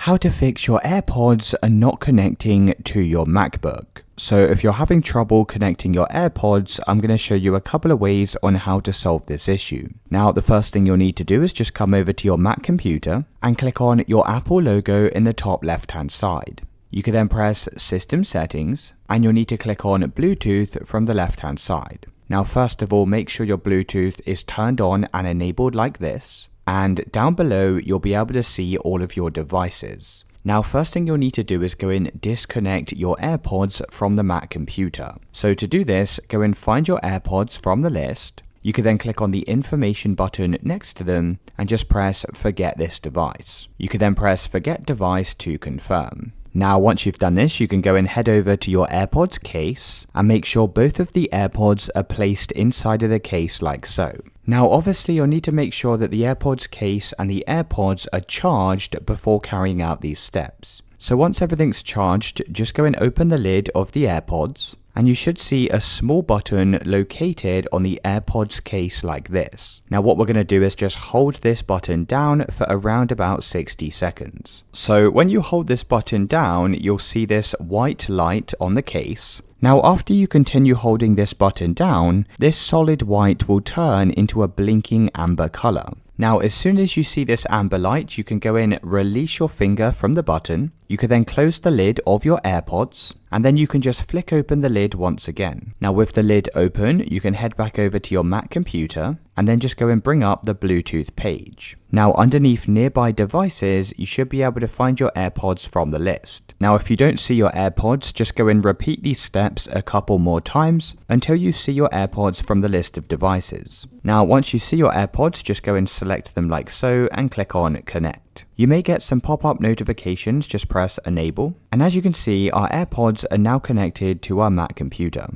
How to fix your AirPods are not connecting to your MacBook. So if you're having trouble connecting your AirPods, I'm going to show you a couple of ways on how to solve this issue. Now, the first thing you'll need to do is just come over to your Mac computer and click on your Apple logo in the top left-hand side. You can then press System Settings and you'll need to click on Bluetooth from the left-hand side. Now, first of all, make sure your Bluetooth is turned on and enabled like this. And down below, you'll be able to see all of your devices. Now, first thing you'll need to do is go and disconnect your AirPods from the Mac computer. So to do this, go and find your AirPods from the list. You can then click on the information button next to them and just press Forget this device. You can then press Forget device to confirm. Now, once you've done this, you can go and head over to your AirPods case and make sure both of the AirPods are placed inside of the case like so. Now, obviously, you'll need to make sure that the AirPods case and the AirPods are charged before carrying out these steps. So once everything's charged, just go and open the lid of the AirPods, and you should see a small button located on the AirPods case like this. Now, what we're going to do is just hold this button down for around about 60 seconds. So when you hold this button down, you'll see this white light on the case. Now, after you continue holding this button down, this solid white will turn into a blinking amber color. Now, as soon as you see this amber light, you can go in, release your finger from the button. You can then close the lid of your AirPods, and then you can just flick open the lid once again. Now, with the lid open, you can head back over to your Mac computer, and then just go and bring up the Bluetooth page. Now, underneath nearby devices, you should be able to find your AirPods from the list. Now, if you don't see your AirPods, just go and repeat these steps a couple more times until you see your AirPods from the list of devices. Now, once you see your AirPods, just go and select them like so and click on Connect. You may get some pop-up notifications, just press Enable. And as you can see, our AirPods are now connected to our Mac computer.